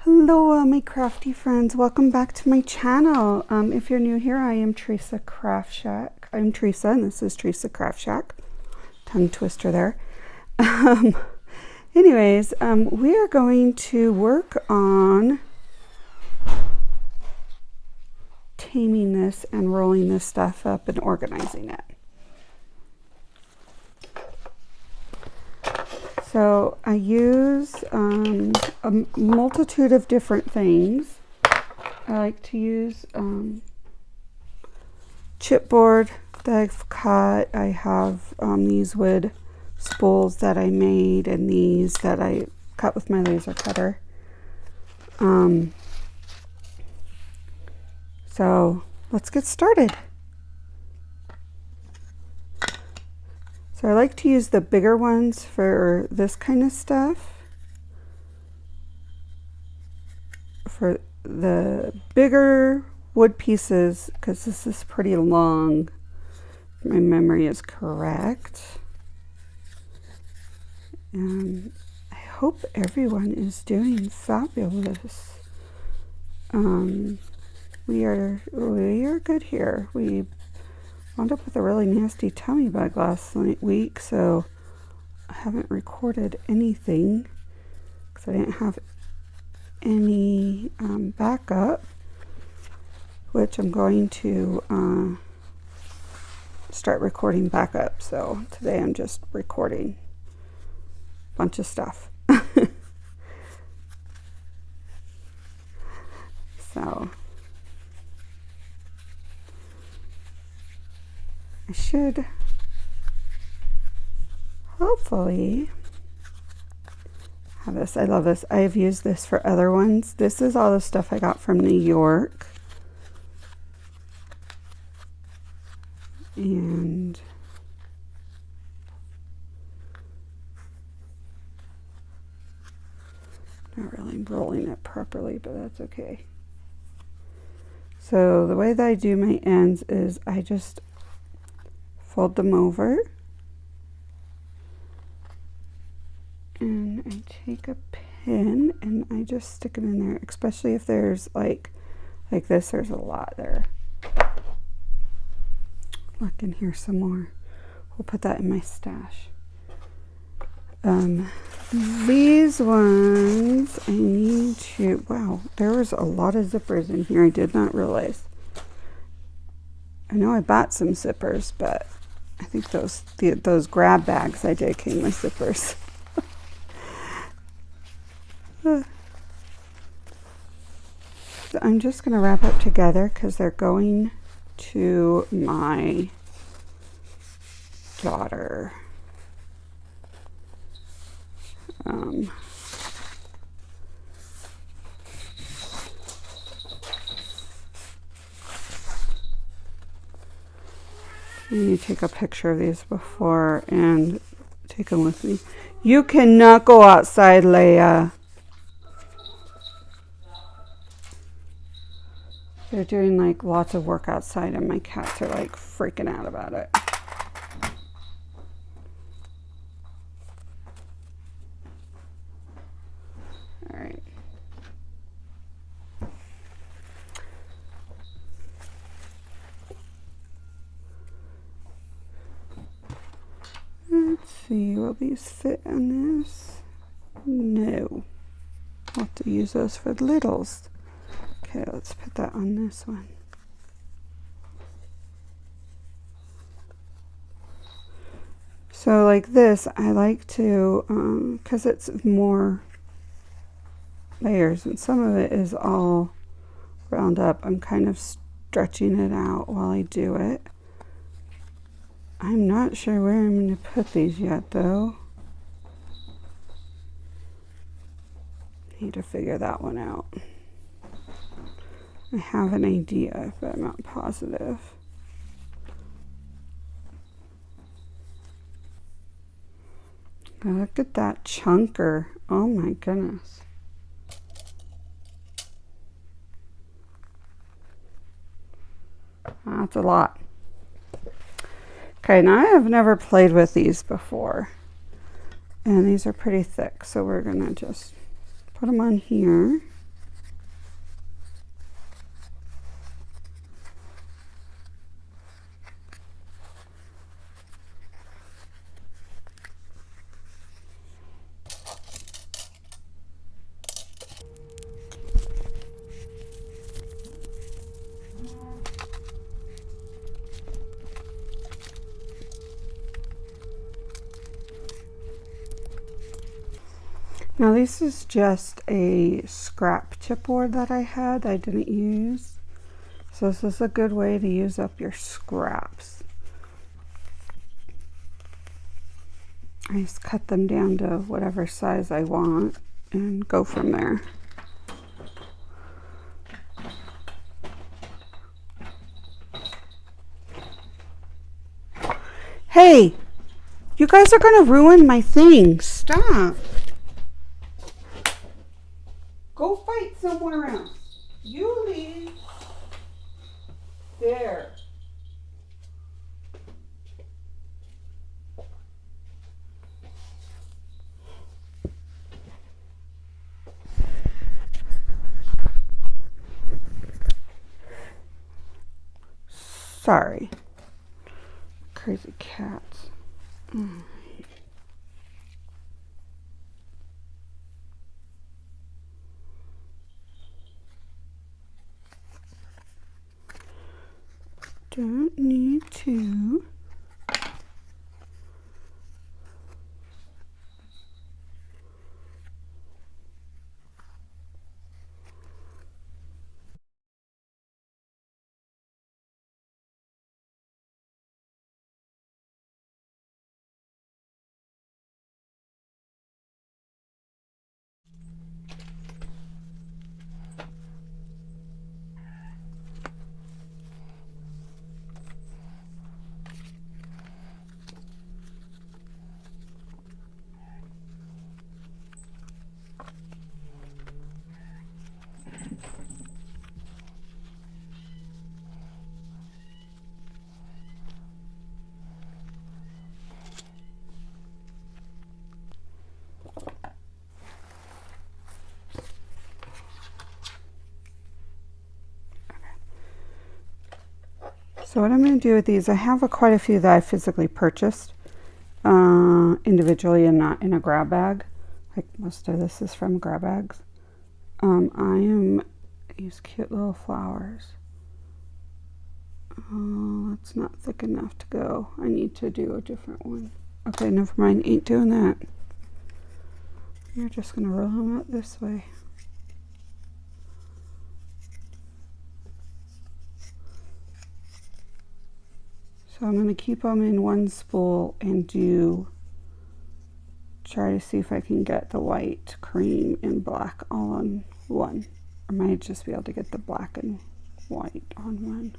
Hello, my crafty friends. Welcome back to my channel. If you're new here, I am Teresacraftshack. I'm Teresa, and this is Teresacraftshack. Tongue twister there. Anyways, we are going to work on taming this and rolling this stuff up and organizing it. So I use a multitude of different things. I like to use chipboard that I've cut. I have these wood spools that I made and these that I cut with my laser cutter. So let's get started. So I like to use the bigger ones for this kind of stuff. For the bigger wood pieces, because this is pretty long, if my memory is correct. And I hope everyone is doing fabulous. We are good here. We wound up with a really nasty tummy bug last week, so I haven't recorded anything because I didn't have any backup, which I'm going to start recording backup. So today I'm just recording a bunch of stuff. So I should hopefully have this. I love this. I've used this for other ones. This is all the stuff I got from New York. And not really rolling it properly, but that's okay. So the way that I do my ends is I just fold them over and I take a pin and I just stick them in there, especially if there's like this, there's a lot there. Look in here some more. We'll put that in my stash. These ones I need to, wow, there was a lot of zippers in here. I did not realize. I know I bought some zippers, but I think those grab bags I did came with zippers. So I'm just going to wrap up together because they're going to my daughter. I need to take a picture of these before and take them with me. You cannot go outside, Leia. They're doing like lots of work outside and my cats are like freaking out about it. All right. Let's see, will these fit on this? No. I'll have to use those for the littles. Okay, let's put that on this one. So like this, I like to, because it's more layers and some of it is all round up, I'm kind of stretching it out while I do it. I'm not sure where I'm going to put these yet though. Need to figure that one out. I have an idea, but I'm not positive. Look at that chunker. Oh my goodness. That's a lot. Okay, now I have never played with these before. And these are pretty thick, so we're gonna just put them on here. Now this is just a scrap chipboard that I had I didn't use. So this is a good way to use up your scraps. I just cut them down to whatever size I want and go from there. Hey, you guys are gonna ruin my thing. Stop. Go fight somewhere else. You leave. There. Sorry. Crazy cats. Don't need to. So what I'm going to do with these, I have quite a few that I physically purchased individually and not in a grab bag. Like most of this is from grab bags. These cute little flowers. Oh, that's not thick enough to go. I need to do a different one. Okay, never mind. Ain't doing that. You're just going to roll them out this way. So I'm going to keep them in one spool and try to see if I can get the white, cream, and black all on one. I might just be able to get the black and white on one.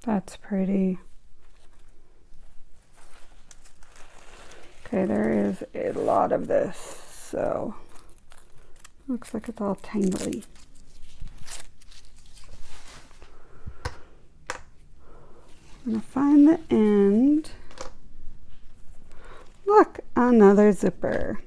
That's pretty. Okay, there is a lot of this, so looks like it's all tangly. I'm gonna find the end. Look, another zipper.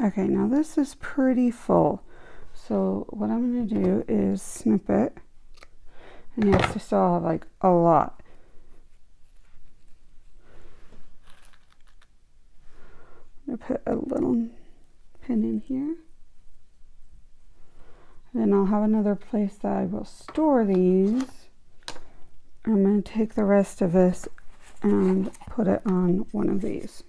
Okay, now this is pretty full. So what I'm going to do is snip it. And you have to still have like a lot. I'm going to put a little pin in here. Then I'll have another place that I will store these. I'm going to take the rest of this and put it on one of these.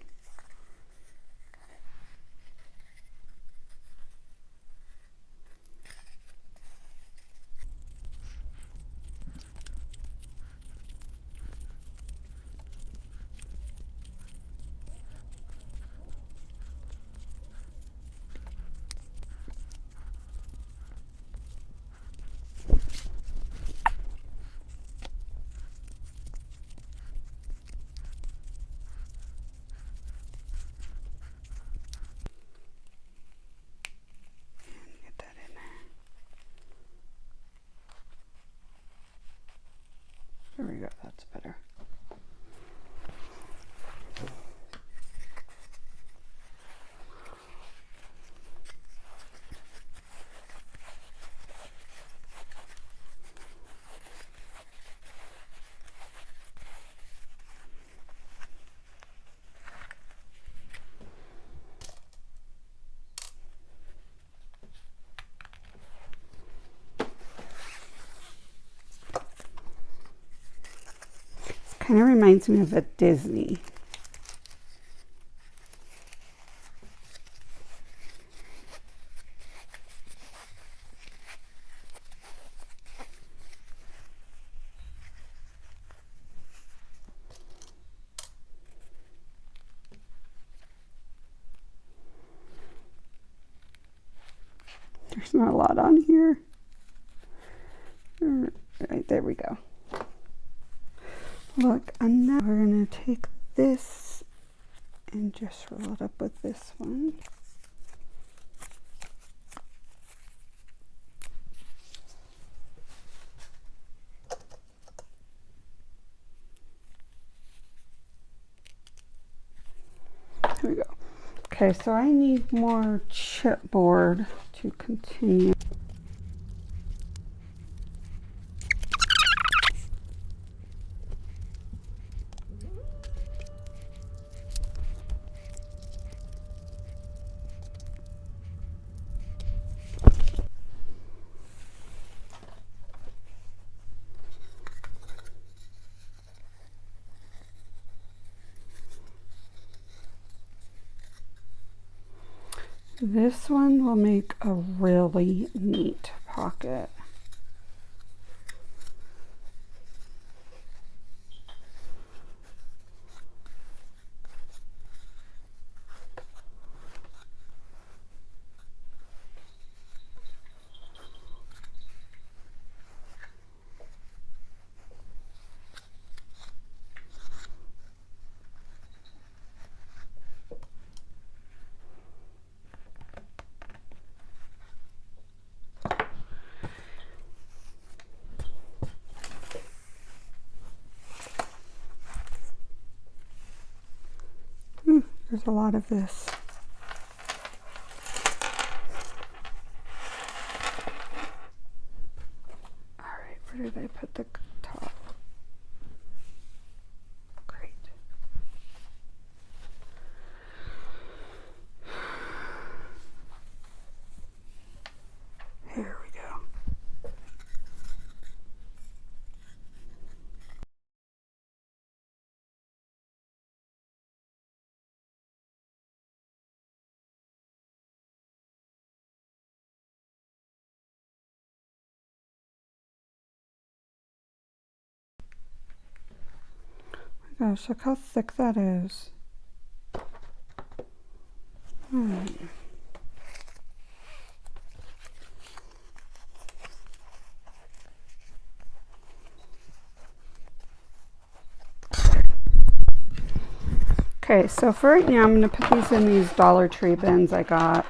There we go, that's better. Kind of reminds me of a Disney. There's not a lot on here. Right, there we go. Look, and now we're going to take this and just roll it up with this one. Here we go. Okay, so I need more chipboard to continue. This one will make a really neat pocket. There's a lot of this. All right, where did I put the top? Great. Here we go. Gosh, look how thick that is. Okay, so for right now, I'm going to put these in these Dollar Tree bins I got.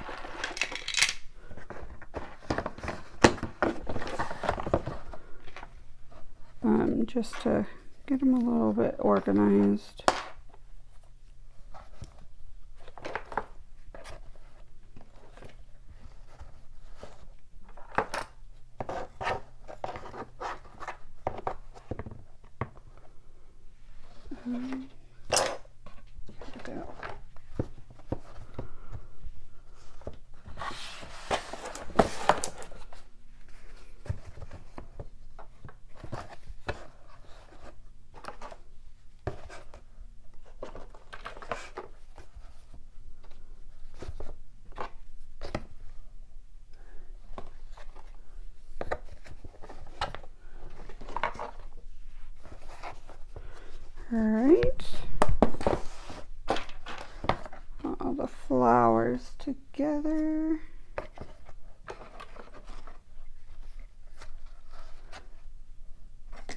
Just to get them a little bit organized. There we go. All right, all the flowers together.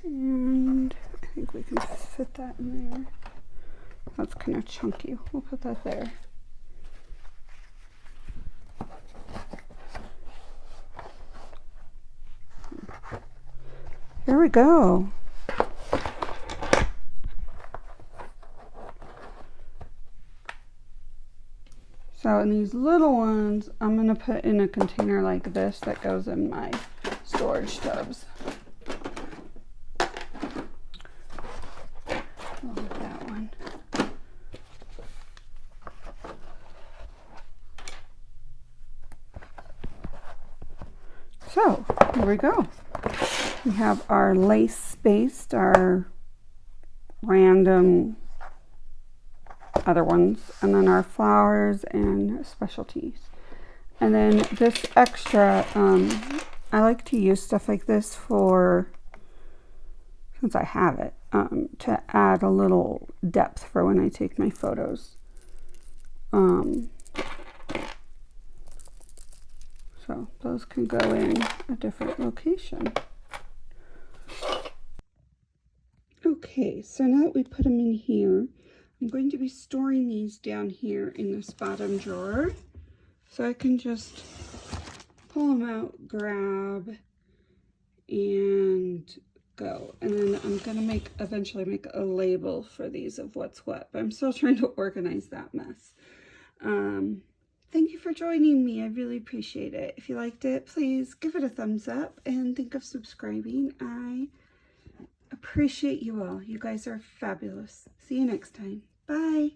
And I think we can fit that in there. That's kind of chunky. We'll put that there. There we go. So in these little ones, I'm going to put in a container like this that goes in my storage tubs. Love that one. So here we go. We have our lace spaced, our random other ones, and then our flowers and specialties. And then this extra, I like to use stuff like this for, since I have it, to add a little depth for when I take my photos. So those can go in a different location. Okay, so now that we put them in here, I'm going to be storing these down here in this bottom drawer. So I can just pull them out, grab, and go. And then I'm going to eventually make a label for these of what's what. But I'm still trying to organize that mess. Thank you for joining me. I really appreciate it. If you liked it, please give it a thumbs up and think of subscribing. I appreciate you all. You guys are fabulous. See you next time. Bye.